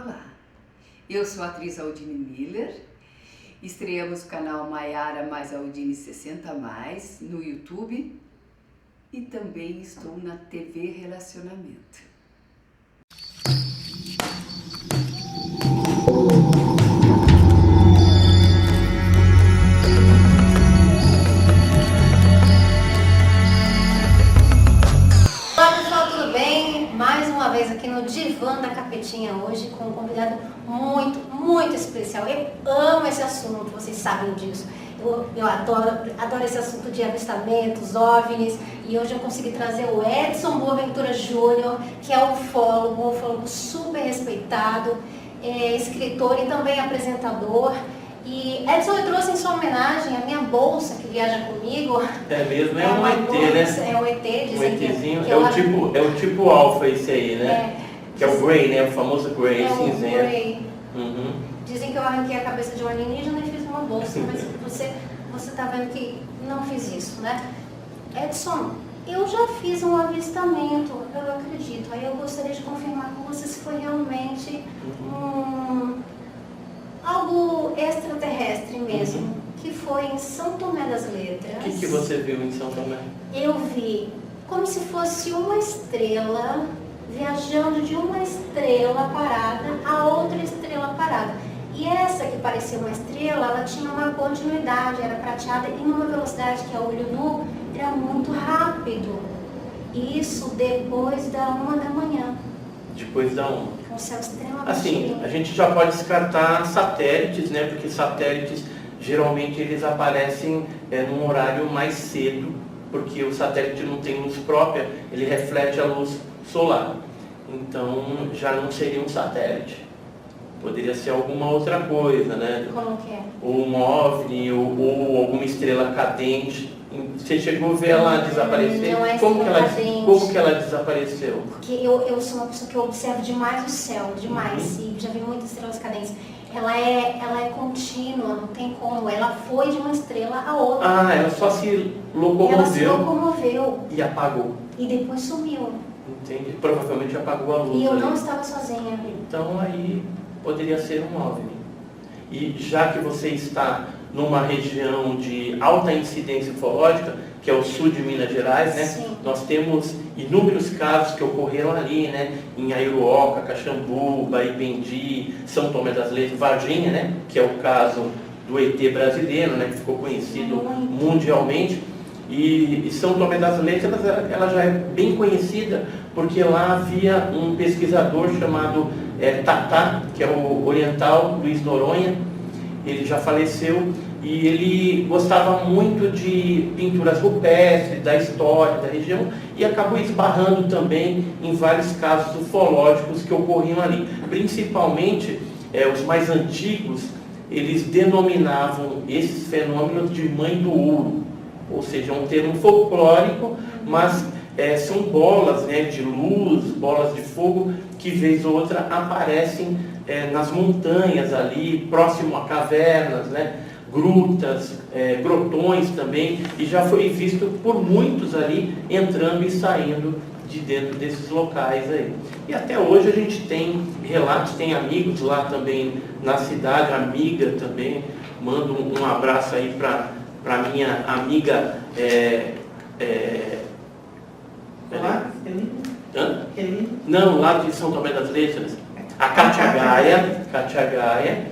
Olá, eu sou a atriz Aldine Miller, estreamos o canal Maiara mais Aldine 60 mais no YouTube e também estou na TV Relacionamento. Olá pessoal, tudo bem? Mais uma vez aqui no Divã da Capetinha hoje com um convidado muito especial. Eu amo esse assunto, vocês sabem disso. Eu adoro esse assunto de avistamentos, OVNIs, e hoje eu consegui trazer o Edson Boaventura Júnior, que é ufólogo, um ufólogo super respeitado, escritor e também apresentador. E Edson, eu trouxe em sua homenagem a minha bolsa que viaja comigo. É mesmo, é um ET, né? É um ET, dizem um ETzinho, que é o tipo alfa esse aí, né? Que é o Grey, né? O famoso Grey, cinzento. O Grey. Uhum. Dizem que eu arranquei a cabeça de um alienígena e fiz uma bolsa, mas você tá vendo que não fiz isso, né? Edson, eu já fiz um avistamento, eu acredito. Aí eu gostaria de confirmar com você se foi realmente algo extraterrestre mesmo, que foi em São Tomé das Letras. O que você viu em São Tomé? Eu vi como se fosse uma estrela viajando de uma estrela parada a outra estrela parada. E essa que parecia uma estrela, ela tinha uma continuidade, era prateada e numa velocidade que a olho nu era muito rápido. Isso depois da 1 da manhã. Depois da 1. Com o céu extremamente Assim, limpo. a gente já pode descartar satélites, né? Porque satélites, geralmente, eles aparecem num horário mais cedo, porque o satélite não tem luz própria, ele reflete a luz solar. Então, já não seria um satélite. Poderia ser alguma outra coisa, né? Como que é? Ou um OVNI, ou alguma estrela cadente. Você chegou a ver ela desaparecer? Não é Como que ela cadente. desapareceu? Porque eu sou uma pessoa que observo demais o céu, demais, e já vi muitas estrelas cadentes. Ela é contínua, não tem como. Ela foi de uma estrela a outra. Ah, ela só se locomoveu. Ela se locomoveu E apagou. e depois sumiu. Entende? Provavelmente apagou a luz. E eu ali. não estava sozinha. Então aí poderia ser um OVNI. E já que você está numa região de alta incidência ufológica, que é o sul de Minas Gerais, né? Sim. Nós temos inúmeros casos que ocorreram ali, né? Em Aiuruoca, Caxambu, Ipendi, São Tomé das Letras, Varginha, né? Que é o caso do ET brasileiro, né? Que ficou conhecido mundialmente. E São Tomé das Letras, ela já é bem conhecida, porque lá havia um pesquisador chamado Tatá, que é o oriental Luiz Noronha. Ele já faleceu e ele gostava muito de pinturas rupestres, da história da região, e acabou esbarrando também em vários casos ufológicos que ocorriam ali. Principalmente, os mais antigos, eles denominavam esses fenômenos de Mãe do Ouro, ou seja, um termo folclórico, mas são bolas, né, de luz, bolas de fogo, que vez ou outra aparecem nas montanhas ali, próximo a cavernas, né, grutas, grotões também, e já foi visto por muitos ali entrando e saindo de dentro desses locais aí. E até hoje a gente tem relatos, tem amigos lá também na cidade, amiga também, mando um abraço aí para minha amiga Olá, Hã? Kelly. Não, lá de São Tomé das Letras, a Kátia Gaia,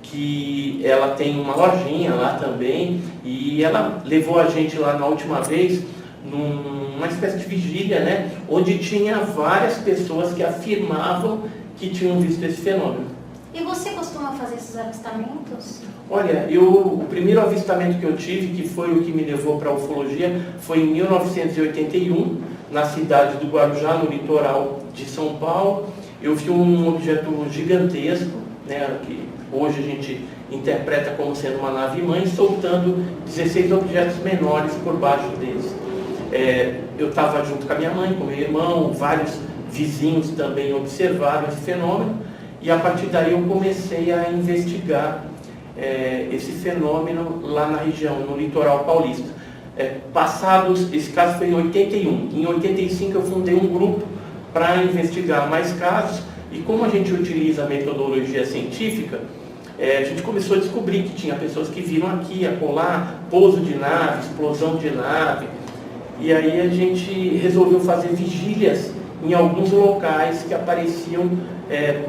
que ela tem uma lojinha lá também, e ela levou a gente lá na última vez numa espécie de vigília, né, onde tinha várias pessoas que afirmavam que tinham visto esse fenômeno. E você costuma fazer esses avistamentos? Olha, o primeiro avistamento que eu tive, que foi o que me levou para a ufologia, foi em 1981, na cidade do Guarujá, no litoral de São Paulo. Eu vi um objeto gigantesco, né, que hoje a gente interpreta como sendo uma nave-mãe, soltando 16 objetos menores por baixo deles. Eu estava junto com a minha mãe, com meu irmão, vários vizinhos também observaram esse fenômeno, e a partir daí eu comecei a investigar esse fenômeno lá na região, no litoral paulista. Esse caso foi em 81. Em 85 eu fundei um grupo para investigar mais casos, E como a gente utiliza a metodologia científica, a gente começou a descobrir que tinha pessoas que viram aqui, acolá, pouso de nave, explosão de nave. E aí a gente resolveu fazer vigílias em alguns locais que apareciam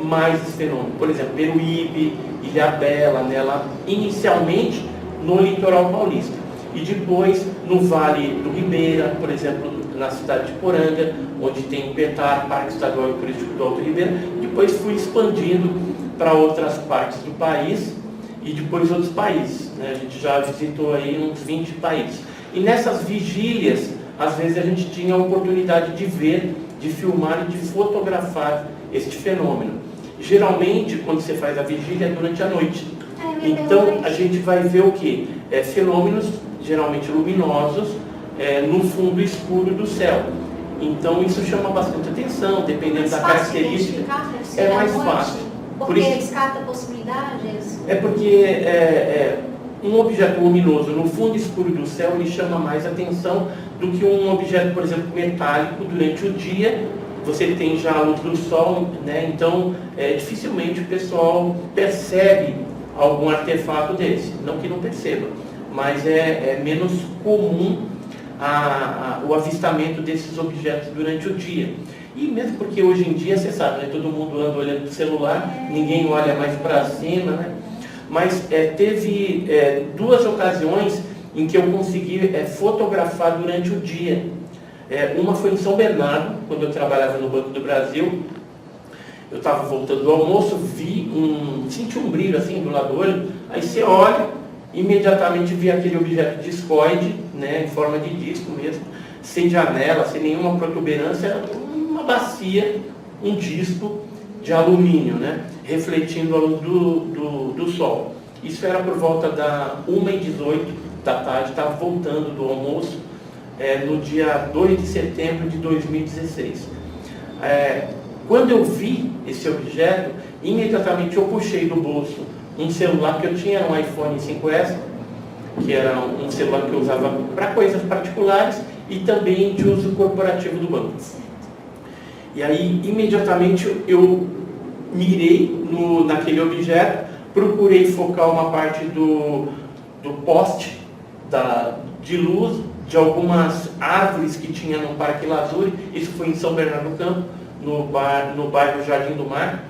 mais esse fenômeno. Por exemplo, Peruíbe, Ilhabela, né, lá, inicialmente no litoral paulista. E depois no Vale do Ribeira, por exemplo, na cidade de Poranga, onde tem o PETAR, Parque Estadual e Turístico do Alto Ribeira. Depois fui expandindo para outras partes do país e depois outros países, né? A gente já visitou aí uns 20 países. E nessas vigílias, às vezes a gente tinha a oportunidade de ver, de filmar e de fotografar este fenômeno. Geralmente, quando você faz a vigília, é durante a noite. Então, a gente vai ver o quê? Fenômenos, geralmente luminosos, no fundo escuro do céu. Então, isso chama bastante atenção, dependendo da característica. É mais fácil. Porque descarta possibilidades? É porque um objeto luminoso no fundo escuro do céu, ele chama mais atenção do que um objeto, por exemplo, metálico durante o dia. Você tem já a luz do sol, né? Então dificilmente o pessoal percebe algum artefato desse. Não que não perceba, mas é menos comum o avistamento desses objetos durante o dia. E mesmo porque hoje em dia, você sabe, né? Todo mundo anda olhando para o celular, ninguém olha mais para cima, né? Mas teve 2 ocasiões em que eu consegui fotografar durante o dia. Uma foi em São Bernardo, quando eu trabalhava no Banco do Brasil. Eu estava voltando do almoço, senti um brilho assim do lado do olho. Aí você olha, imediatamente vi aquele objeto discoide, né, em forma de disco mesmo, sem janela, sem nenhuma protuberância, uma bacia, um disco de alumínio, né, refletindo a luz do sol. Isso era por volta da 1h18 da tarde, estava voltando do almoço, no dia 2 de setembro de 2016. Quando eu vi esse objeto, imediatamente eu puxei do bolso um celular que eu tinha, um iPhone 5S, que era um celular que eu usava para coisas particulares e também de uso corporativo do banco. E aí, imediatamente, eu mirei naquele objeto, procurei focar uma parte do poste de luz de algumas árvores que tinha no Parque Lazuri. Isso foi em São Bernardo do Campo, no bairro Jardim do Mar.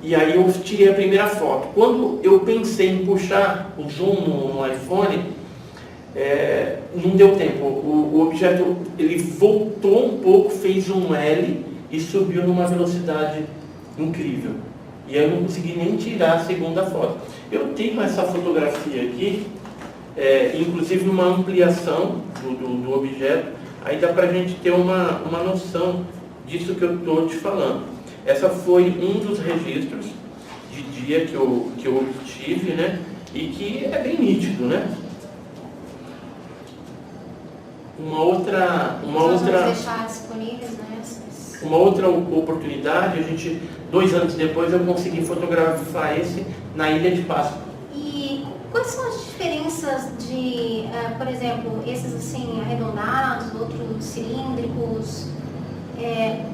E aí eu tirei a primeira foto. Quando eu pensei em puxar o zoom no iPhone, não deu tempo. O objeto ele voltou um pouco, fez um L e subiu numa velocidade incrível. E aí eu não consegui nem tirar a segunda foto. Eu tenho essa fotografia aqui, inclusive numa ampliação do objeto. Aí dá para a gente ter uma noção disso que eu estou te falando. Essa foi um dos registros de dia que eu obtive, né? E que é bem nítido, né? Vamos deixar disponíveis, né? Uma outra oportunidade, 2 anos depois eu consegui fotografar esse na Ilha de Páscoa. E quais são as diferenças de, por exemplo, esses assim arredondados, outros cilíndricos?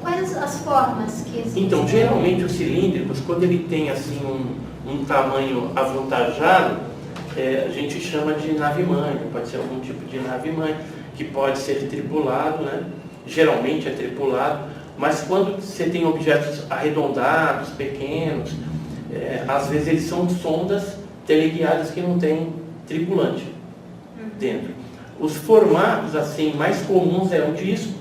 Quais as formas que existem? Então, geralmente os cilíndricos, quando ele tem assim um tamanho avantajado, a gente chama de nave-mãe, pode ser algum tipo de nave-mãe, que pode ser tripulado, né? Geralmente é tripulado, mas quando você tem objetos arredondados, pequenos, às vezes eles são sondas teleguiadas que não tem tripulante dentro. Os formatos assim mais comuns é o disco,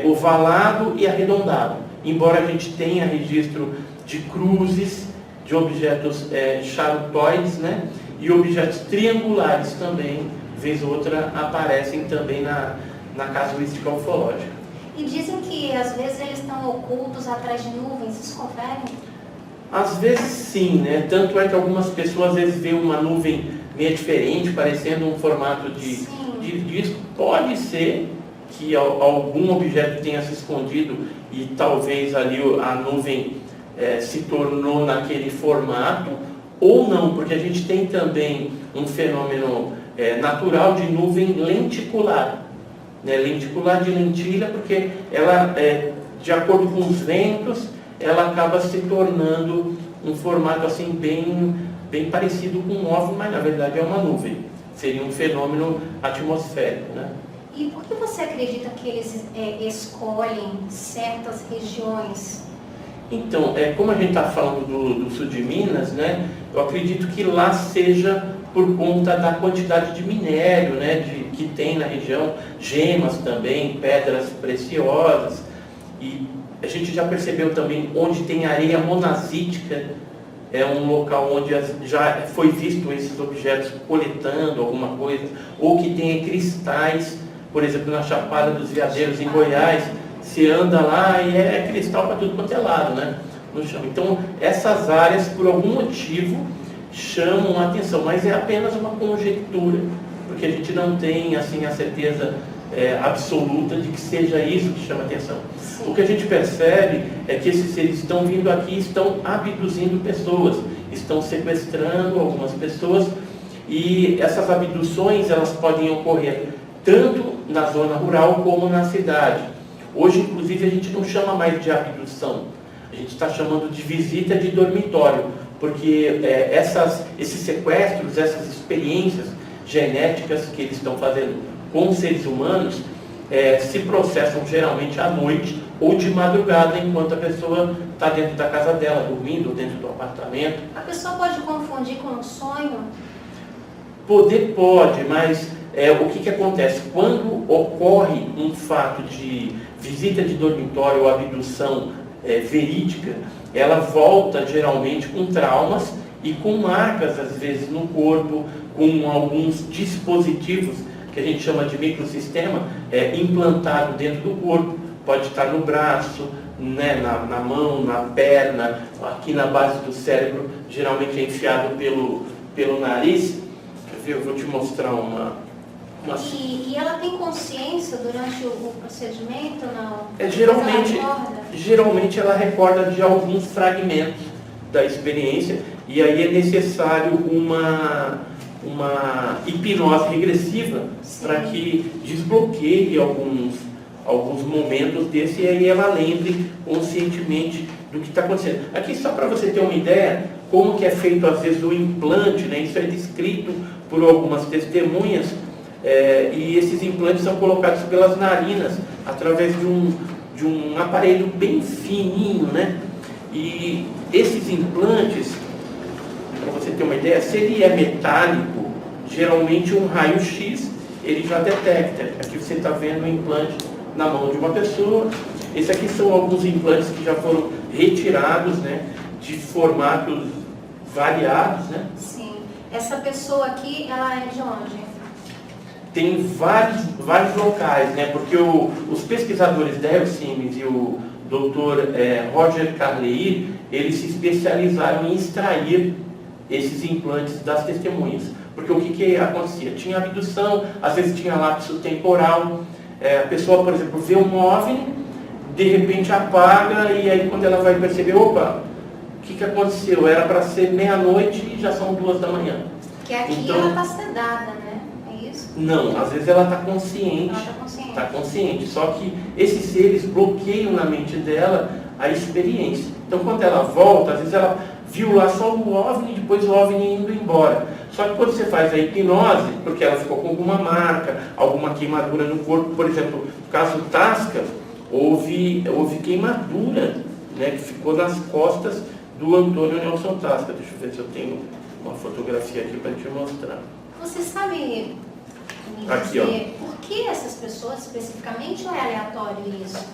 ovalado e arredondado, embora a gente tenha registro de cruzes, de objetos charutoides, né? E objetos triangulares também, vez ou outra, aparecem também na casuística ufológica. E dizem que às vezes eles estão ocultos atrás de nuvens, isso confere? Às vezes sim, né? Tanto é que algumas pessoas às vezes veem uma nuvem meio diferente, parecendo um formato de disco. Pode ser que algum objeto tenha se escondido e talvez ali a nuvem se tornou naquele formato, ou não, porque a gente tem também um fenômeno natural de nuvem lenticular, né? Lenticular de lentilha, porque ela, de acordo com os ventos, ela acaba se tornando um formato assim bem parecido com um OVNI, mas na verdade é uma nuvem. Seria um fenômeno atmosférico, né? E por que você acredita que eles escolhem certas regiões? Então, como a gente está falando do sul de Minas, né, eu acredito que lá seja por conta da quantidade de minério, né, que tem na região, gemas também, pedras preciosas. E a gente já percebeu também onde tem areia monazítica, é um local onde já foi visto esses objetos coletando alguma coisa, ou que tem cristais, por exemplo, na Chapada dos Veadeiros, em Goiás, se anda lá e é cristal para tudo quanto é lado, né, no chão. Então, essas áreas, por algum motivo, chamam a atenção, mas é apenas uma conjectura, porque a gente não tem assim a certeza absoluta de que seja isso que chama a atenção. Sim. O que a gente percebe é que esses seres estão vindo aqui e estão abduzindo pessoas, estão sequestrando algumas pessoas, e essas abduções elas podem ocorrer tanto na zona rural como na cidade. Hoje, inclusive, a gente não chama mais de abdução, a gente está chamando de visita de dormitório, porque esses sequestros, essas experiências genéticas que eles estão fazendo com seres humanos, se processam geralmente à noite ou de madrugada, enquanto a pessoa está dentro da casa dela, dormindo, ou dentro do apartamento. A pessoa pode confundir com um sonho? Poder pode, mas o que acontece? Quando ocorre um fato de visita de dormitório ou abdução verídica, ela volta geralmente com traumas e com marcas, às vezes, no corpo, com alguns dispositivos que a gente chama de microsistema, implantado dentro do corpo, pode estar no braço, né, na mão, na perna, aqui na base do cérebro, geralmente é enfiado pelo nariz. Quer ver? Eu vou te mostrar uma... E ela tem consciência durante o procedimento, não? Geralmente ela recorda de alguns fragmentos da experiência, e aí é necessário uma hipnose regressiva para que desbloqueie alguns momentos desse, e aí ela lembre conscientemente do que está acontecendo. Aqui, só para você ter uma ideia, como que é feito às vezes o implante, né? Isso é descrito por algumas testemunhas, e esses implantes são colocados pelas narinas, através de um aparelho bem fininho, né? E esses implantes, para você ter uma ideia, se ele é metálico, geralmente um raio-x ele já detecta. Aqui você está vendo um implante na mão de uma pessoa. Esses aqui são alguns implantes que já foram retirados, né, de formatos variados, né? Sim. Essa pessoa aqui, ela é de onde? Tem vários locais, né? Porque os pesquisadores Dale Simmons e o Dr. Roger Carleir, eles se especializaram em extrair esses implantes das testemunhas. Porque o que acontecia? Tinha abdução, às vezes tinha lapso temporal, a pessoa, por exemplo, vê um OVNI, de repente apaga, e aí quando ela vai perceber, opa, o que aconteceu? Era para ser meia-noite e já são 2 da manhã. Porque aqui então, ela está sedada, né? É isso? Não, às vezes ela está consciente. Ela está consciente. Está consciente, só que esses seres bloqueiam na mente dela a experiência. Então quando ela volta, às vezes ela viu lá só o OVNI e depois o OVNI indo embora. Só que quando você faz a hipnose, porque ela ficou com alguma marca, alguma queimadura no corpo, por exemplo, no caso Tasca, houve queimadura, né, que ficou nas costas do Antônio Nelson Tasca. Deixa eu ver se eu tenho uma fotografia aqui para te mostrar. Você sabe me dizer por que essas pessoas especificamente, ou é aleatório isso?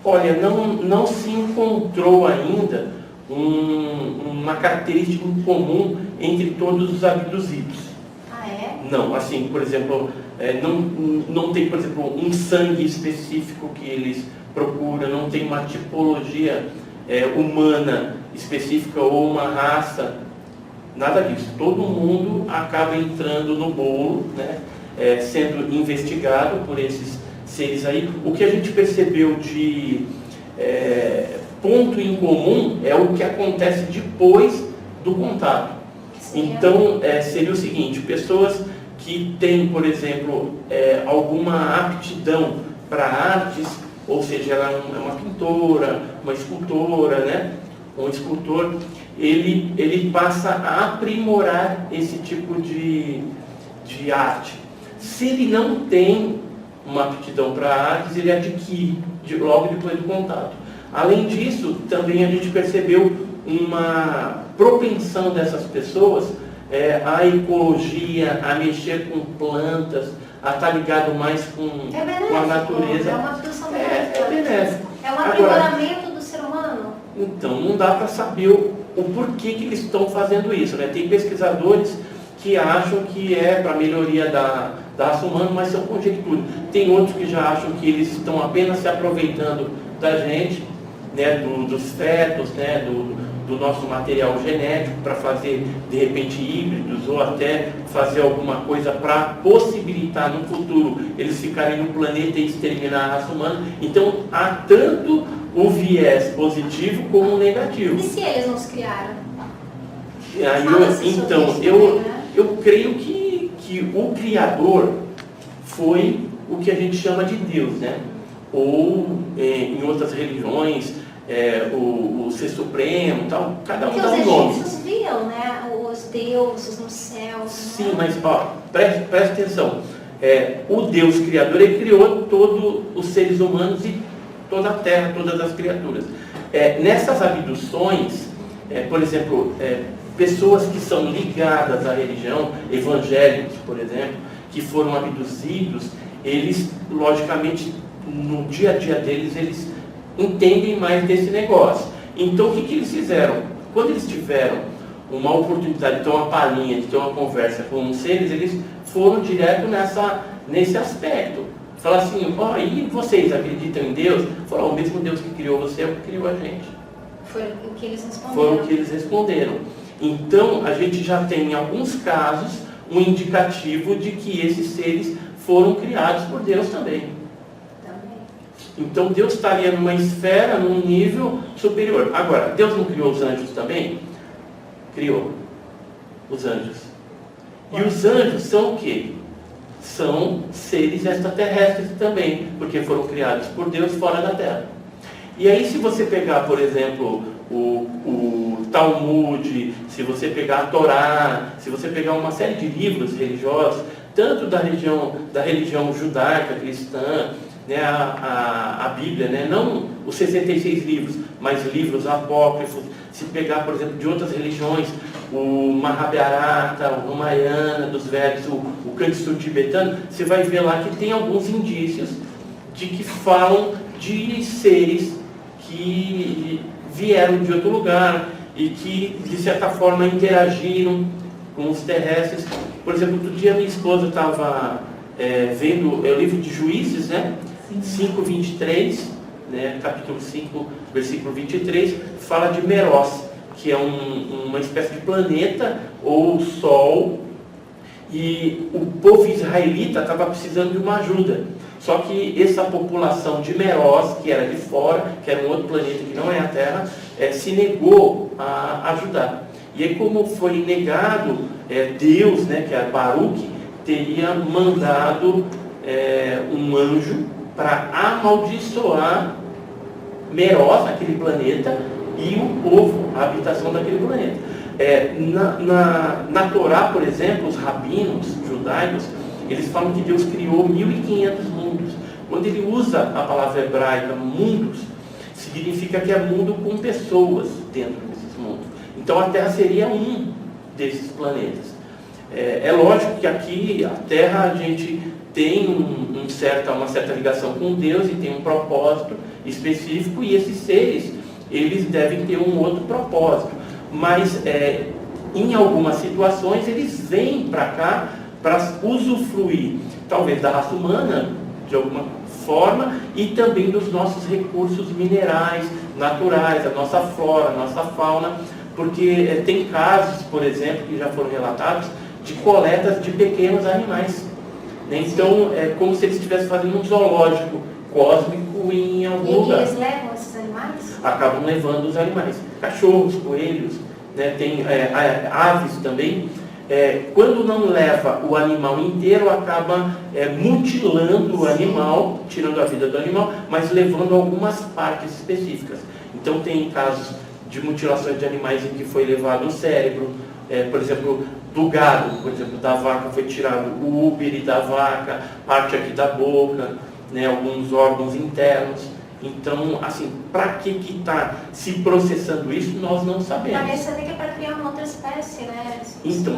Olha, não se encontrou ainda uma característica em comum entre todos os abduzidos. Ah, é? Não, assim, por exemplo, não tem, por exemplo, um sangue específico que eles procuram, não tem uma tipologia humana específica ou uma raça, nada disso. Todo mundo acaba entrando no bolo, né, sendo investigado por esses seres aí. O que a gente percebeu de ponto em comum é o que acontece depois do contato. Sim. Então, seria o seguinte: pessoas que têm, por exemplo, alguma aptidão para artes, ou seja, ela é uma pintora, uma escultora, né? Um escultor, ele passa a aprimorar esse tipo de arte. Se ele não tem uma aptidão para artes, ele adquire logo depois do contato. Além disso, também a gente percebeu uma propensão dessas pessoas à ecologia, a mexer com plantas, a estar ligado mais com a natureza. É uma função benéfico. É um aprimoramento do ser humano. Então, não dá para saber o porquê que eles estão fazendo isso, né? Tem pesquisadores que acham que é para melhoria da raça humana, mas são conjecturas. Tem outros que já acham que eles estão apenas se aproveitando da gente, né? Dos fetos, né? Do nosso material genético para fazer, de repente, híbridos ou até fazer alguma coisa para possibilitar no futuro eles ficarem no planeta e exterminar a raça humana. Então, há tanto o viés positivo como o negativo. E se eles nos criaram? Eu creio que o Criador foi o que a gente chama de Deus, né? Ou em outras religiões, o Ser Supremo, tal, cada um dá um nome. Porque os egípcios viam, né? Os deuses nos céus. Sim, né? Mas preste atenção. O Deus Criador, ele criou todos os seres humanos e toda a terra, todas as criaturas. Nessas abduções, por exemplo, pessoas que são ligadas à religião, evangélicos, por exemplo, que foram abduzidos, eles, logicamente, no dia a dia deles, eles entendem mais desse negócio. Então, o que eles fizeram? Quando eles tiveram uma oportunidade de ter uma palhinha, de ter uma conversa com os seres, eles foram direto nesse aspecto. Falar assim, e vocês acreditam em Deus? Falaram, o mesmo Deus que criou você é o que criou a gente. Foi o que eles responderam. Foi o que eles responderam. Então, a gente já tem, em alguns casos, um indicativo de que esses seres foram criados por Deus também. Então, Deus estaria numa esfera, num nível superior. Agora, Deus não criou os anjos também? Criou os anjos. E os anjos são o quê? São seres extraterrestres também, porque foram criados por Deus fora da Terra. E aí, se você pegar, por exemplo, o Talmud, se você pegar a Torá, se você pegar uma série de livros religiosos, tanto da religião judaica, cristã, né, a Bíblia, né, não os 66 livros, mas livros apócrifos. Se pegar, por exemplo, de outras religiões, o Mahabharata, o Ramayana, dos Vedas, o Kantsu tibetano, você vai ver lá que tem alguns indícios de que falam de seres que vieram de outro lugar e que, de certa forma, interagiram com os terrestres. Por exemplo, outro dia minha esposa estava vendo o livro de Juízes, né? 5:23, né? Capítulo 5, versículo 23, fala de Meroz, que é uma espécie de planeta ou sol, e o povo israelita estava precisando de uma ajuda. Só que essa população de Meroz, que era de fora, que era um outro planeta que não é a Terra, se negou a ajudar. E aí, como foi negado, Deus, né, que é Baruch, teria mandado um anjo para amaldiçoar Meroz, aquele planeta, e o povo, a habitação daquele planeta. Na Torá, por exemplo, os rabinos judaicos, eles falam que Deus criou 1.500 mundos. Quando ele usa a palavra hebraica mundos, significa que é mundo com pessoas dentro desses mundos. Então a Terra seria um desses planetas. É lógico que aqui a Terra a gente tem uma certa ligação com Deus e tem um propósito específico, e esses seres, eles devem ter um outro propósito. Mas em algumas situações eles vêm para cá para usufruir, talvez, da raça humana, de alguma forma, e também dos nossos recursos minerais, naturais, a nossa flora, a nossa fauna, porque tem casos, por exemplo, que já foram relatados, de coletas de pequenos animais. Né? Então, é como se eles estivessem fazendo um zoológico cósmico em algum lugar. E eles levam esses animais? Acabam levando os animais. Cachorros, coelhos, né? Tem aves também. quando não leva o animal inteiro, acaba mutilando o animal, tirando a vida do animal, mas levando algumas partes específicas. Então tem casos de mutilações de animais em que foi levado o cérebro, por exemplo, do gado, por exemplo, da vaca foi tirado o úbere da vaca, parte aqui da boca, né, alguns órgãos internos. Então, assim, para que está se processando isso, nós não sabemos. Parece até que é para criar uma outra espécie, né? Então,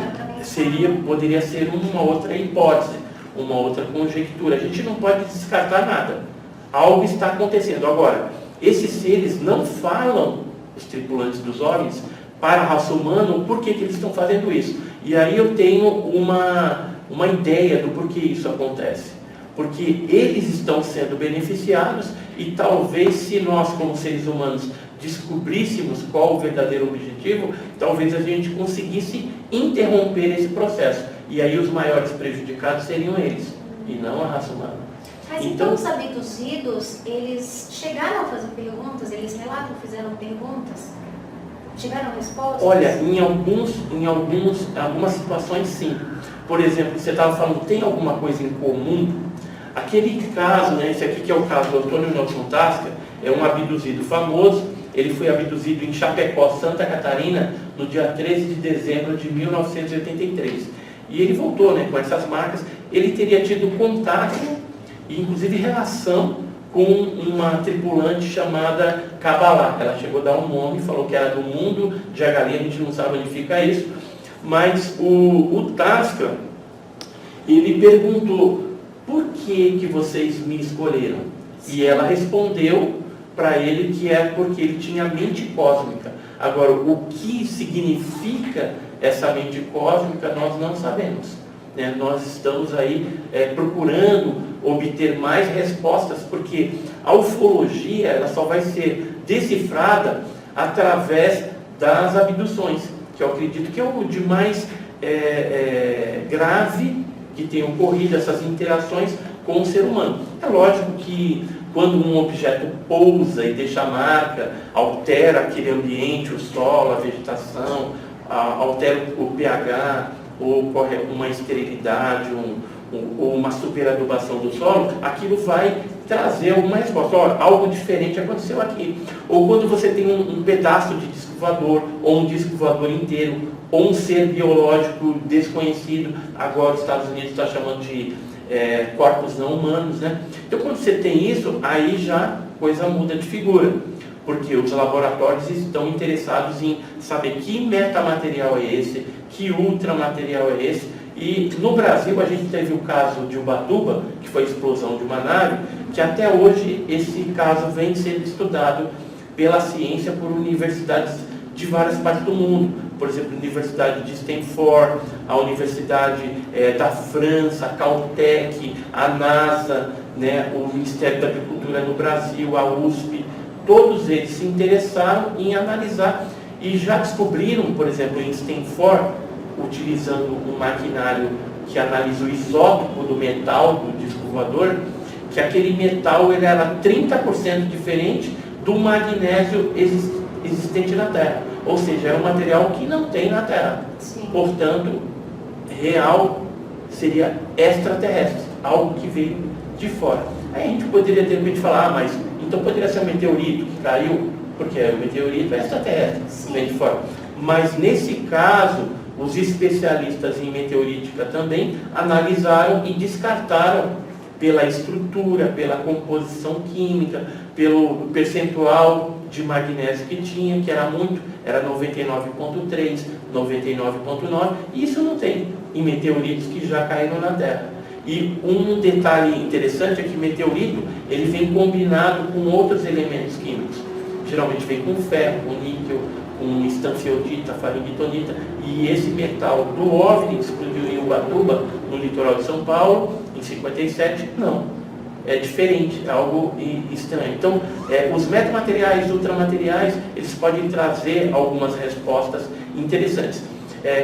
poderia ser uma outra hipótese, uma outra conjectura. A gente não pode descartar nada. Algo está acontecendo. Agora, esses seres não falam, os tripulantes dos OVNIs, para a raça humana, o porquê que eles estão fazendo isso. E aí eu tenho uma ideia do porquê isso acontece. Porque eles estão sendo beneficiados e talvez se nós, como seres humanos, descobríssemos qual o verdadeiro objetivo, talvez a gente conseguisse interromper esse processo. E aí os maiores prejudicados seriam eles, e não a raça humana. Mas então os abduzidos, eles chegaram a fazer perguntas, eles relatam, fizeram perguntas? Tiveram respostas? Olha, em algumas situações sim. Por exemplo, você estava falando, tem alguma coisa em comum? Aquele caso, né, esse aqui que é o caso do Antônio Nelson Tasca, é um abduzido famoso. Ele foi abduzido em Chapecó, Santa Catarina, no dia 13 de dezembro de 1983. E ele voltou, né, com essas marcas. Ele teria tido contato e inclusive relação com uma tripulante chamada Kabbalah. Ela chegou a dar um nome, falou que era do mundo de Agali, a gente não sabe onde fica isso. Mas o Tasca, ele perguntou, por que vocês me escolheram? E ela respondeu para ele que é porque ele tinha mente cósmica. Agora, o que significa essa mente cósmica, nós não sabemos. Né? Nós estamos aí procurando obter mais respostas, porque a ufologia ela só vai ser decifrada através das abduções, que eu acredito que é o de mais grave que tem ocorrido, essas interações com o ser humano. É lógico que quando um objeto pousa e deixa marca, altera aquele ambiente, o solo, a vegetação, altera o pH, ou ocorre uma esterilidade, ou uma superadubação do solo, aquilo vai trazer alguma resposta. Olha, algo diferente aconteceu aqui. Ou quando você tem um pedaço de disco voador, ou um disco voador inteiro, ou um ser biológico desconhecido, agora os Estados Unidos está chamando de corpos não humanos, né? Então quando você tem isso, aí já a coisa muda de figura, porque os laboratórios estão interessados em saber que metamaterial é esse, que ultramaterial é esse. E no Brasil a gente teve o caso de Ubatuba, que foi a explosão de uma nave, que até hoje esse caso vem sendo estudado pela ciência por universidades de várias partes do mundo. Por exemplo, a Universidade de Stanford, a Universidade da França, a Caltech, a NASA, né, o Ministério da Agricultura no Brasil, a USP, todos eles se interessaram em analisar e já descobriram, por exemplo, em Stanford, utilizando um maquinário que analisa o isótopo do metal do disco voador, que aquele metal ele era 30% diferente do magnésio existente na Terra. Ou seja, é um material que não tem na Terra. Sim. Portanto, real seria extraterrestre, algo que veio de fora. Aí a gente poderia de repente falar, mas então poderia ser um meteorito que caiu, porque o meteorito é extraterrestre, Sim. vem de fora. Mas nesse caso, os especialistas em meteorítica também analisaram e descartaram pela estrutura, pela composição química, pelo percentual de magnésio que tinha, que era muito, era 99,3, 99,9, e isso não tem em meteoritos que já caíram na Terra. E um detalhe interessante é que meteorito, ele vem combinado com outros elementos químicos. Geralmente vem com ferro, com níquel, com estanfiodita, faringitonita, e esse metal do OVNI, que explodiu em Ubatuba, no litoral de São Paulo, em 57, não. É diferente, é algo estranho. Então, os metamateriais, ultramateriais, eles podem trazer algumas respostas interessantes.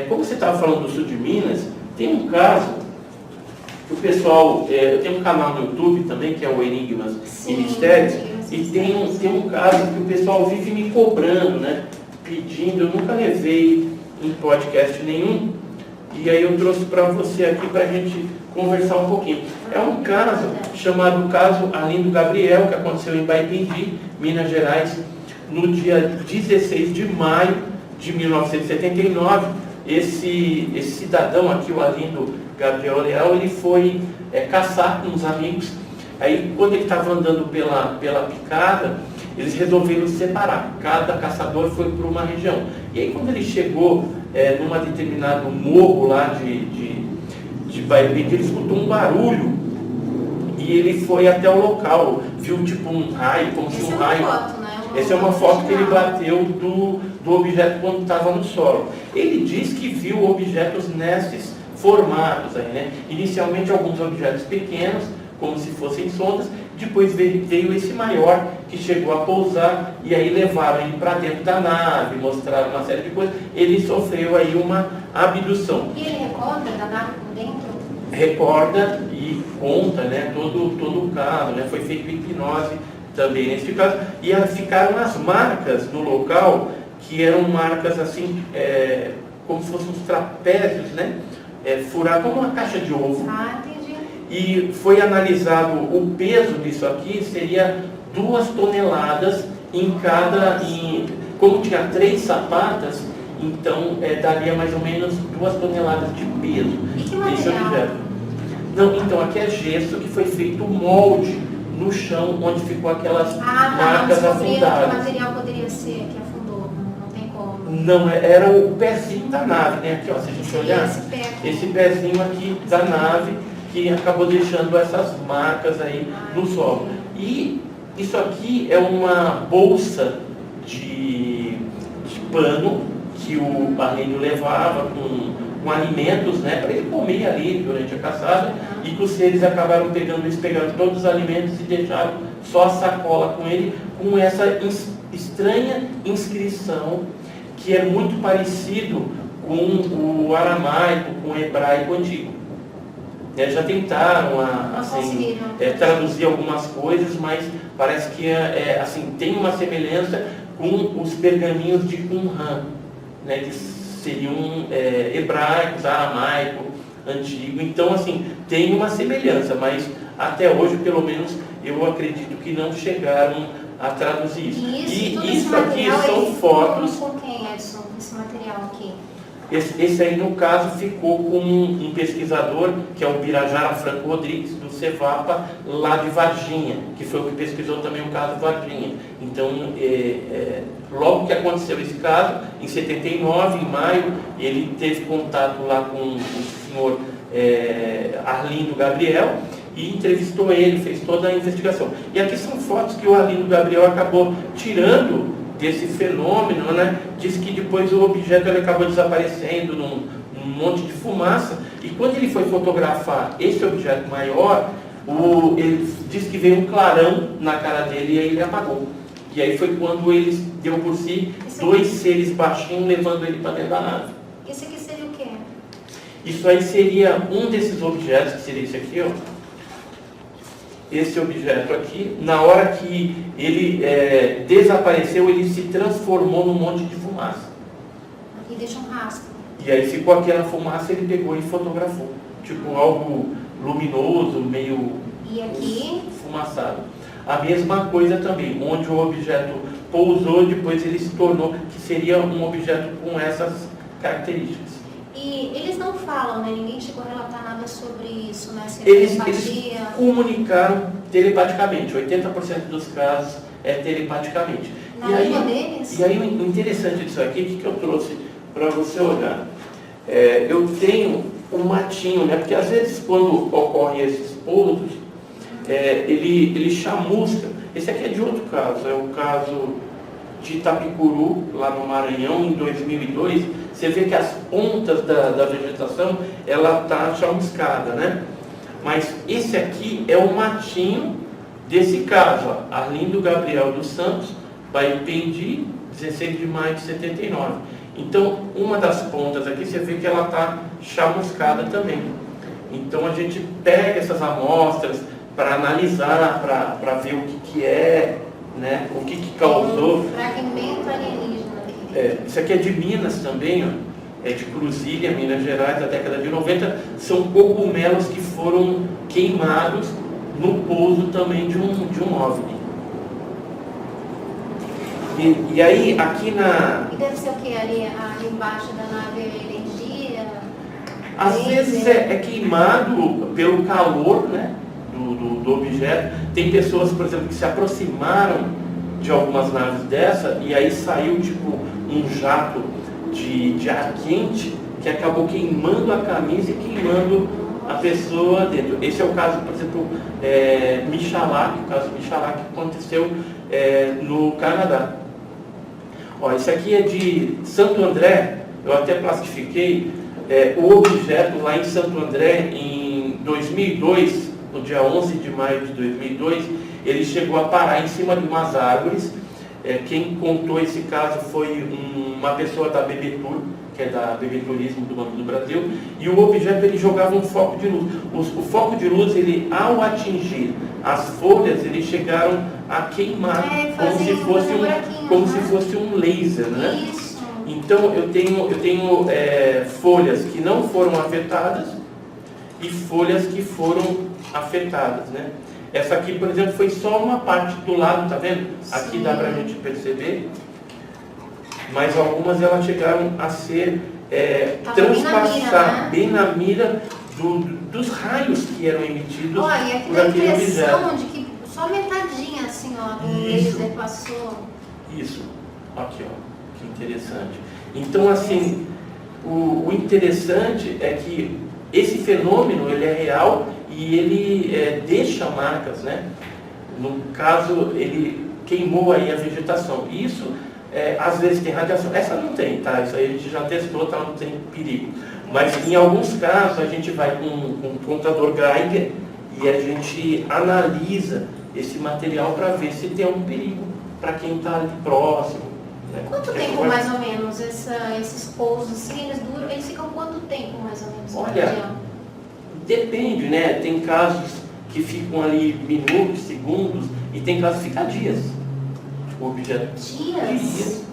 Como você estava falando do sul de Minas, tem um caso que o pessoal, eu tenho um canal no YouTube também, que é o Enigmas e Mistérios, e tem um caso que o pessoal vive me cobrando, né? Pedindo, eu nunca levei em podcast nenhum, e aí eu trouxe para você aqui para a gente conversar um pouquinho. É um caso chamado caso Arlindo Gabriel, que aconteceu em Baipendi, Minas Gerais, no dia 16 de maio de 1979. Esse cidadão aqui, o Arlindo Gabriel Leal, ele foi caçar com uns amigos. Aí, quando ele estava andando pela picada, eles resolveram separar. Cada caçador foi para uma região. E aí, quando ele chegou numa determinado morro lá de Baipendi, ele escutou um barulho e ele foi até o local. Viu tipo um raio, como se um raio... Foto, né? Essa é uma foto que ele bateu do objeto quando estava no solo. Ele diz que viu objetos nesses formatos aí, né? Inicialmente alguns objetos pequenos, como se fossem sondas, depois veio esse maior que chegou a pousar e aí levaram ele para dentro da nave, mostraram uma série de coisas. Ele sofreu aí uma abdução. E ele recorda da nave por dentro? Recorda e conta, né, todo o caso, né? Foi feito hipnose também nesse caso, e ficaram as marcas no local, que eram marcas assim, como se fossem uns trapézios, né? Furados como uma caixa de ovo. Ah, entendi. E foi analisado o peso disso aqui, seria 2 toneladas em cada, como tinha 3 sapatas, então daria mais ou menos 2 toneladas de peso. E que desse material? objeto. Não, então aqui é gesso que foi feito molde no chão, onde ficou aquelas marcas não afundadas. que material poderia ser que afundou, não tem como. Não, era o pezinho da nave, né? Aqui, ó, se a gente olhar, esse pezinho aqui da nave, que acabou deixando essas marcas aí no solo. E isso aqui é uma bolsa de pano que o Arlindo levava com alimentos, né, para ele comer ali durante a caçada, e que os seres acabaram pegando todos os alimentos e deixaram só a sacola com ele, com essa estranha inscrição que é muito parecido com o aramaico, com o hebraico antigo. Já tentaram assim, traduzir algumas coisas, mas parece que assim, tem uma semelhança com os pergaminhos de Qumran, né, que seriam hebraicos, aramaico, antigo. Então, assim, tem uma semelhança, mas até hoje, pelo menos, eu acredito que não chegaram a traduzir isso. E isso aqui são fotos. Com quem, Edson, esse material aqui? Esse aí, no caso, ficou com um pesquisador, que é o Birajara Franco Rodrigues, do Cevapa, lá de Varginha, que foi o que pesquisou também o caso Varginha. Então, logo que aconteceu esse caso, em 79, em maio, ele teve contato lá com o senhor Arlindo Gabriel e entrevistou ele, fez toda a investigação. E aqui são fotos que o Arlindo Gabriel acabou tirando desse fenômeno, né? Diz que depois o objeto acabou desaparecendo num monte de fumaça, e quando ele foi fotografar esse objeto maior, ele diz que veio um clarão na cara dele e aí ele apagou. E aí foi quando ele deu por si 2 seres baixinhos levando ele para dentro da nave. Esse aqui seria o quê? Isso aí seria um desses objetos, que seria esse aqui, ó. Esse objeto aqui, na hora que ele desapareceu, ele se transformou num monte de fumaça. E deixa um rastro. E aí ficou aquela fumaça, ele pegou e fotografou. Tipo algo luminoso, meio e aqui? Fumaçado. A mesma coisa também, onde o objeto pousou, depois ele se tornou, que seria um objeto com essas características. E eles não falam, né? Ninguém chegou a relatar nada sobre isso, né? Se Eles comunicaram telepaticamente. 80% dos casos é telepaticamente. Na língua deles? E aí o interessante disso aqui, o que eu trouxe para você olhar? Eu tenho um matinho, né? Porque às vezes quando ocorrem esses pousos, ele chamusca. Esse aqui é de outro caso, é o caso de Itapicuru, lá no Maranhão, em 2002. Você vê que as pontas da vegetação, ela está chamuscada, né? Mas esse aqui é o matinho desse caso, ó, Arlindo Gabriel dos Santos, Baipendi, 16 de maio de 79. Então, uma das pontas aqui, você vê que ela está chamuscada também. Então, a gente pega essas amostras para analisar, para ver o que é, né? O que causou. Um fragmento alienígena dele. Isso aqui é de Minas também, ó. é de Cruzília, Minas Gerais, da década de 90, são cogumelos que foram queimados no pouso também de um OVNI. E aí, aqui na... E deve ser o que ali embaixo da nave, energia? Às vezes é queimado pelo calor, né, do objeto. Tem pessoas, por exemplo, que se aproximaram de algumas naves dessa e aí saiu tipo um jato de ar quente que acabou queimando a camisa e queimando a pessoa dentro. Esse é o caso, por exemplo, Michalak, o caso Michalak que aconteceu no Canadá. Ó, esse aqui é de Santo André, eu até plastifiquei o objeto lá em Santo André em 2002, no dia 11 de maio de 2002, ele chegou a parar em cima de umas árvores. Quem contou esse caso foi uma pessoa da BB-Tur, que é da BB Turismo do Banco do Brasil, e o objeto ele jogava um foco de luz. O foco de luz, ele, ao atingir as folhas, eles chegaram a queimar como se fosse um laser, né? Isso. Então eu tenho folhas que não foram afetadas e folhas que foram afetadas, né? Essa aqui, por exemplo, foi só uma parte do lado, tá vendo? Aqui dá pra gente perceber. Mas algumas elas chegaram a ser transpassar bem na mira dos raios que eram emitidos por aquele objeto. Olha, aqui dá a impressão de que só metadinha assim, ó, do laser passou. Isso. Aqui, ó. Que interessante. Então, assim, o interessante é que esse fenômeno, ele é real e ele deixa marcas, né? No caso, ele queimou aí a vegetação. Isso, às vezes tem radiação. Essa não tem, tá? Isso aí a gente já testou, tá? Não tem perigo. Mas em alguns casos a gente vai com um contador Geiger e a gente analisa esse material para ver se tem algum perigo para quem está ali próximo. Né? Quanto tempo mais ou menos esses pousos assim, eles ficam quanto tempo mais ou menos? Olha, depende, né? Tem casos que ficam ali minutos, segundos, e tem casos que ficam dias. O objeto. Dias?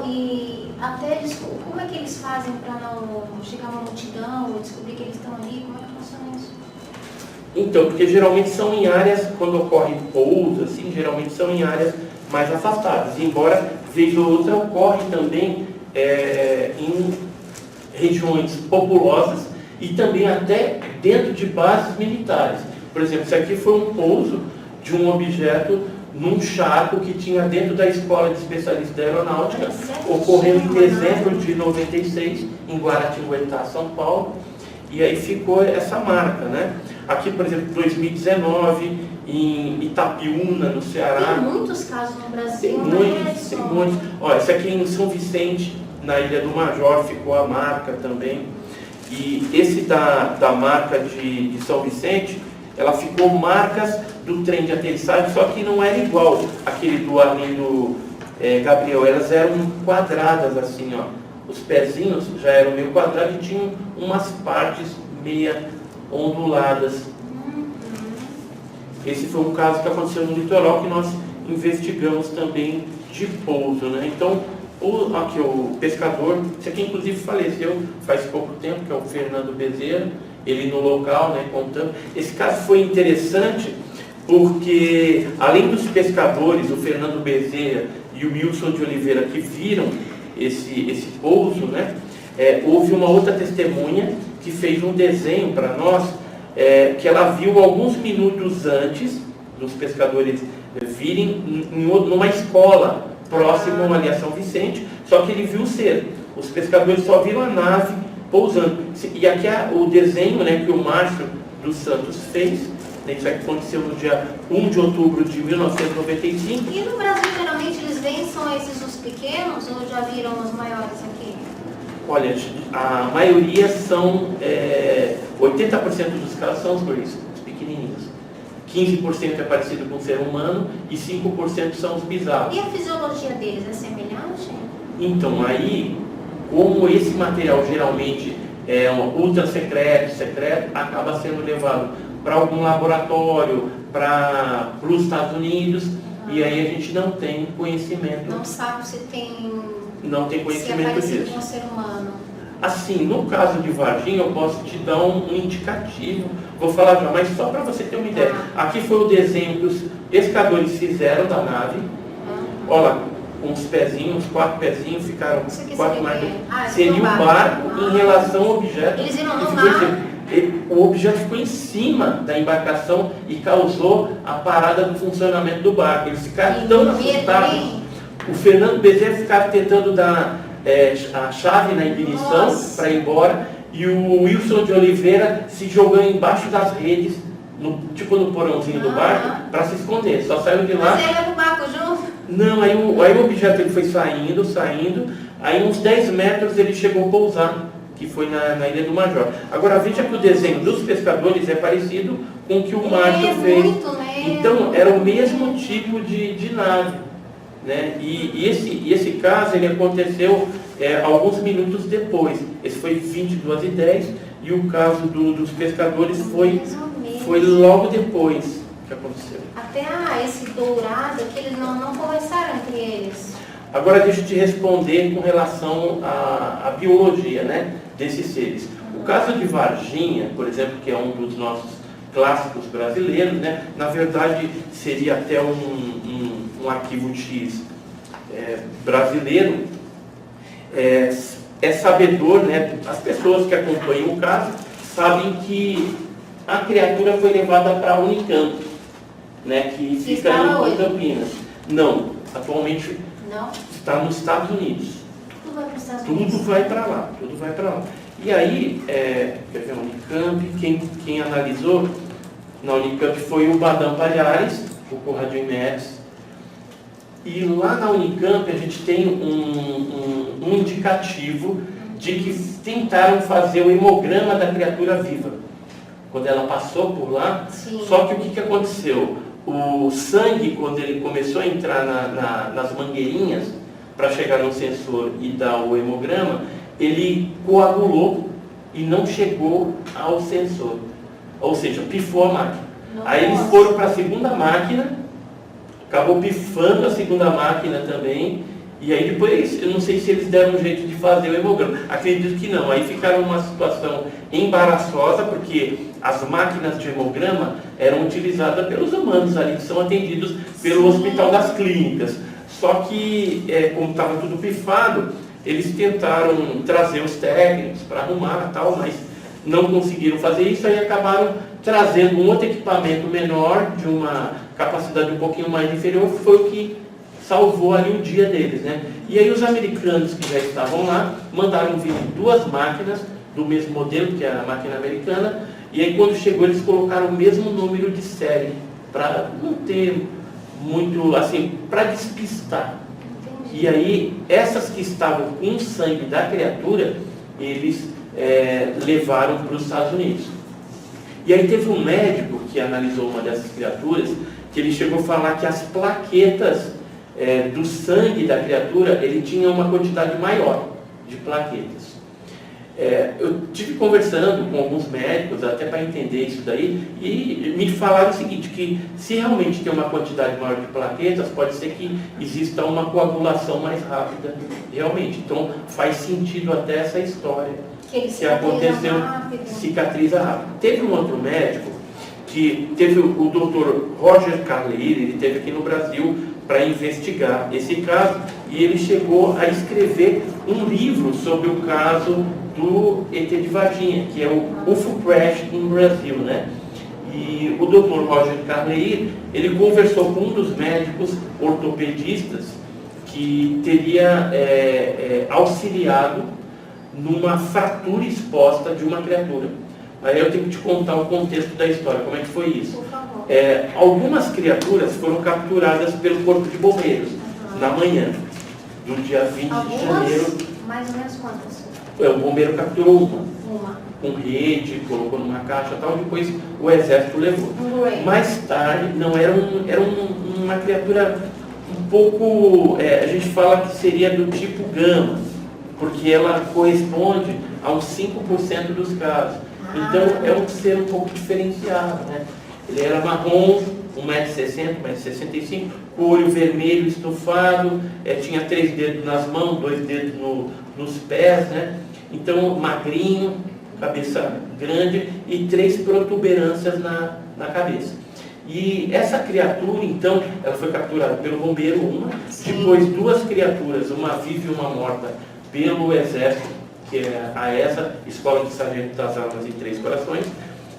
E até como é que eles fazem para não chegar uma multidão ou descobrir que eles estão ali? Como é que funciona isso? Então, porque geralmente são em áreas, quando ocorre pouso, assim, geralmente são em áreas mais afastadas. Embora, vez ou outra, ocorre também em regiões populosas e também até dentro de bases militares. Por exemplo, isso aqui foi um pouso de um objeto num charco que tinha dentro da Escola de Especialistas da Aeronáutica, ocorreu em dezembro de 96, em Guaratinguetá, São Paulo, e aí ficou essa marca, né? Aqui, por exemplo, 2019, em Itapiúna, no Ceará. Tem muitos casos no Brasil, tem muitos. Olha, esse aqui em São Vicente, na Ilha do Major, ficou a marca também. E esse da marca de São Vicente, ela ficou marcas do trem de aterrissagem, só que não era igual aquele do Arlindo Gabriel. Elas eram quadradas assim, ó. Os pezinhos já eram meio quadrados e tinham umas partes meia onduladas. Esse foi um caso que aconteceu no litoral que nós investigamos também de pouso, né? Então, aqui o pescador, esse aqui inclusive faleceu faz pouco tempo, que é o Fernando Bezerra, ele no local, né, contando. Esse caso foi interessante porque, além dos pescadores, o Fernando Bezerra e o Wilson de Oliveira, que viram esse pouso, né, houve uma outra testemunha que fez um desenho para nós, que ela viu alguns minutos antes dos pescadores virem numa escola próximo ali a São Vicente, só que ele viu cedo. Os pescadores só viram a nave pousando. E aqui é o desenho, né, que o Márcio dos Santos fez. Isso aqui aconteceu no dia 1 de outubro de 1995. E no Brasil, geralmente, eles veem, são esses os pequenos ou já viram os maiores aqui? Olha, a maioria são, 80% dos casos são os pequenininhos. 15% é parecido com o ser humano e 5% são os bizarros. E a fisiologia deles é semelhante? Então, aí, como esse material geralmente é ultra secreto, acaba sendo levado para algum laboratório, para os Estados Unidos, e aí a gente não tem conhecimento. Não sabe se tem não tem Se é conhecimento parecido disso. com o ser humano. Assim, no caso de Varginha, eu posso te dar um indicativo. Vou falar já, mas só para você ter uma ideia. Aqui foi o desenho que os pescadores fizeram da nave. Olha lá, com os pezinhos, 4 pezinhos, ficaram Isso aqui 4 seria mais. o quê? Seria um barco em relação ao objeto. Eles iram no E ficou mar. o objeto ficou em cima da embarcação e causou a parada do funcionamento do barco. Eles ficaram tão assustados. O Fernando Bezerra ficava tentando dar a chave na ignição para ir embora, e o Wilson de Oliveira se jogou embaixo das redes, tipo no porãozinho do barco, para se esconder. Só saiu de lá. Você leva o barco junto? Não, aí o objeto ele foi saindo, aí uns 10 metros ele chegou a pousar, que foi na Ilha do Major. Agora veja que o desenho dos pescadores é parecido com o que o Márcio fez. Muito mesmo. Então era o mesmo tipo de nave. Né? E esse caso ele aconteceu alguns minutos depois. Esse foi 22h10 e o caso dos pescadores foi logo depois que aconteceu. Até esse dourado que eles não conversaram entre eles. Agora deixa eu te responder com relação à biologia, né, desses seres. O caso de Varginha, por exemplo, que é um dos nossos clássicos brasileiros, né, na verdade seria até um arquivo X brasileiro, é sabedor, né, as pessoas que acompanham o caso sabem que a criatura foi levada para a Unicamp, né, que fica em Campinas. Não, atualmente não. Está nos Estados Unidos. Tudo vai para os Estados Unidos. Tudo vai para lá, tudo vai para lá. E aí, quer ver, a Unicamp, quem analisou na Unicamp foi o Badam Palhares, o Conradinho Médici. E lá na Unicamp a gente tem um indicativo de que tentaram fazer o hemograma da criatura viva. Quando ela passou por lá, sim. Só que o que aconteceu? O sangue, quando ele começou a entrar nas mangueirinhas para chegar no sensor e dar o hemograma, ele coagulou e não chegou ao sensor. Ou seja, pifou a máquina. Aí eles foram para a segunda máquina, acabou pifando a segunda máquina também, e aí depois, eu não sei se eles deram um jeito de fazer o hemograma. Acredito que não. Aí ficaram numa situação embaraçosa, porque as máquinas de hemograma eram utilizadas pelos humanos ali, que são atendidos pelo Hospital das Clínicas. Só que, como estava tudo pifado, eles tentaram trazer os técnicos para arrumar e tal, mas não conseguiram fazer isso, aí acabaram trazendo um outro equipamento menor, de uma capacidade um pouquinho mais inferior, que foi o que salvou ali o dia deles, né? E aí os americanos que já estavam lá, mandaram vir 2 máquinas do mesmo modelo, que é a máquina americana, e aí quando chegou eles colocaram o mesmo número de série, para não ter muito, assim, para despistar. E aí, essas que estavam com sangue da criatura, eles levaram para os Estados Unidos. E aí teve um médico que analisou uma dessas criaturas, que ele chegou a falar que as plaquetas do sangue da criatura, ele tinha uma quantidade maior de plaquetas. Eu tive conversando com alguns médicos, até para entender isso daí, e me falaram o seguinte, que se realmente tem uma quantidade maior de plaquetas, pode ser que exista uma coagulação mais rápida, realmente. Então faz sentido até essa história que aconteceu, cicatriza rápido. Teve um outro médico, que teve o Dr. Roger Carleir, ele esteve aqui no Brasil para investigar esse caso, e ele chegou a escrever um livro sobre o caso do ET de Varginha, que é o UFO Crash no Brasil, né? E o Dr. Roger Carleir, ele conversou com um dos médicos ortopedistas que teria auxiliado numa fratura exposta de uma criatura. Aí eu tenho que te contar o contexto da história, como é que foi isso. Por favor. Algumas criaturas foram capturadas pelo Corpo de Bombeiros na manhã do dia 20 de janeiro. Mais ou menos quantas? O bombeiro capturou Uma. com rede, colocou numa caixa e tal, depois o exército levou. Mais tarde, não, era uma criatura um pouco, a gente fala que seria do tipo gama, porque ela corresponde a uns 5% dos casos. Então é um ser um pouco diferenciado, né? Ele era marrom, 1,60m, 1,65m, com o olho vermelho estufado, tinha 3 dedos nas mãos, 2 dedos nos pés, né? Então, magrinho, cabeça grande e 3 protuberâncias na cabeça. E essa criatura, então, ela foi capturada pelo bombeiro, depois 2 criaturas, uma viva e uma morta, pelo Exército, que é a ESA, Escola de Sargento das Armas em Três Corações.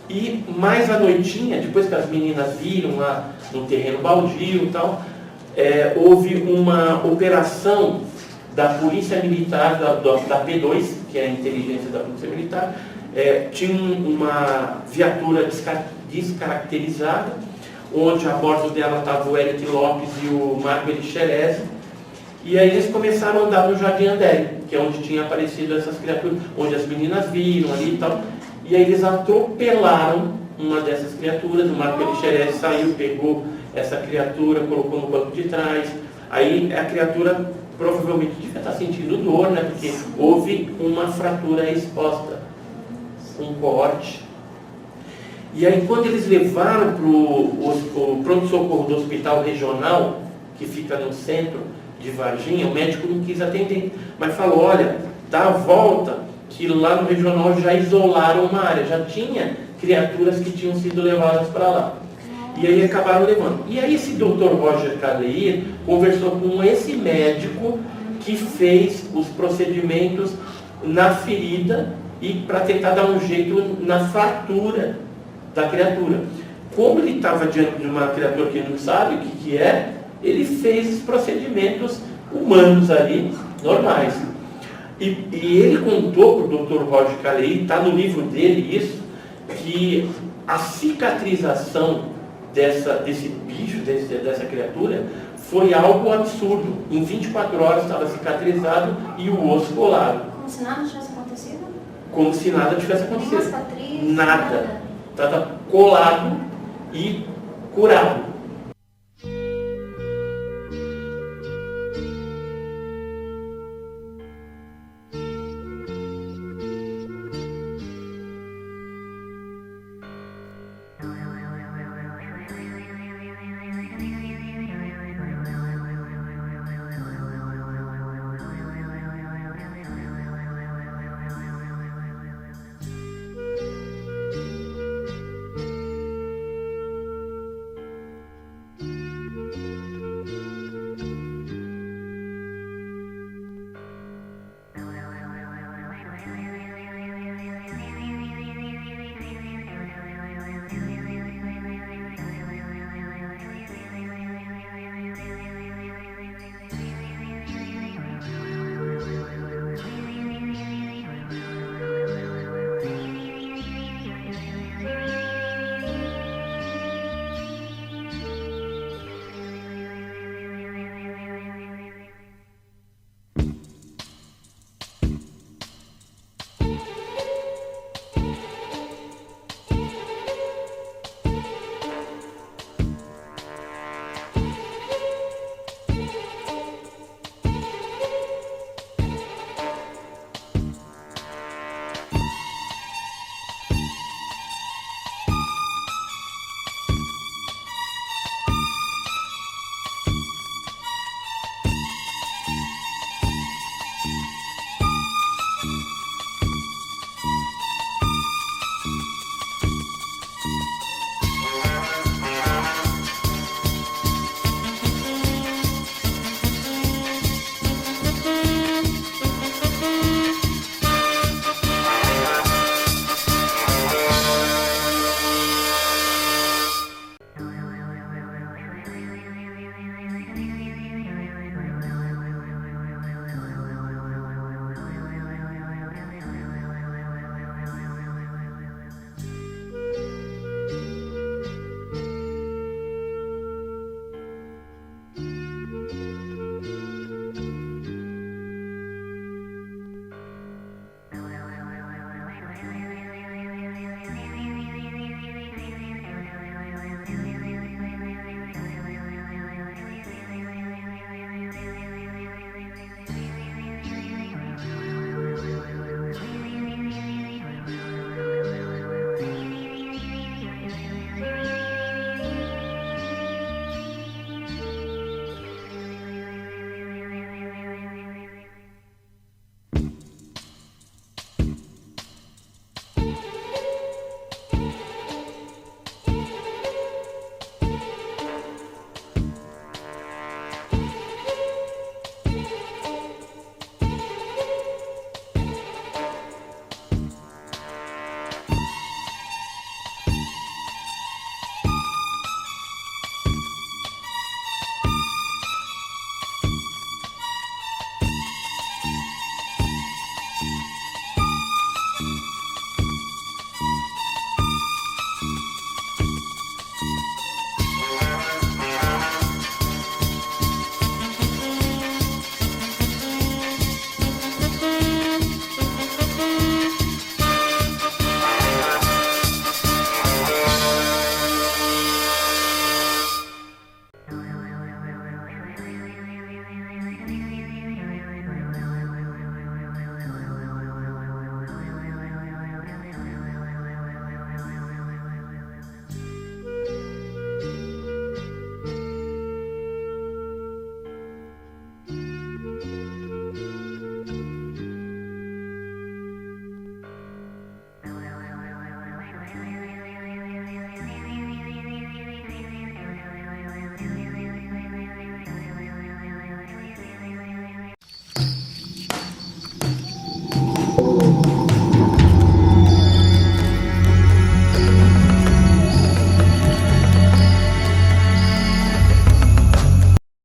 E mais à noitinha, depois que as meninas viram lá no terreno baldio e tal, houve uma operação da Polícia Militar, da P2, que é a inteligência da Polícia Militar. Tinha uma viatura descaracterizada, onde a bordo dela estava o Eric Lopes e o Marco Elixerese. E aí eles começaram a andar no Jardim André, que é onde tinha aparecido essas criaturas, onde as meninas viram ali e tal. E aí eles atropelaram uma dessas criaturas, o Marco Elixerese saiu, pegou essa criatura, colocou no banco de trás. Aí a criatura provavelmente devia estar sentindo dor, né? Porque houve uma fratura exposta, um corte. E aí quando eles levaram para o pronto-socorro do hospital regional, que fica no centro de Varginha, o médico não quis atender, mas falou, olha, dá a volta, que lá no regional já isolaram uma área, já tinha criaturas que tinham sido levadas para lá. E aí acabaram levando. E aí esse Dr. Roger Caleir conversou com esse médico que fez os procedimentos na ferida e para tentar dar um jeito na fratura da criatura. Como ele estava diante de uma criatura que não sabe o que é, ele fez os procedimentos humanos ali, normais. E ele contou para o Dr. Roger Caleir, está no livro dele isso, que a cicatrização desse bicho, dessa criatura, foi algo absurdo. Em 24 horas estava cicatrizado e o osso colado. Como se nada tivesse acontecido? Como se nada tivesse Nenhuma acontecido. cicatriz, Nada. Estava colado e curado.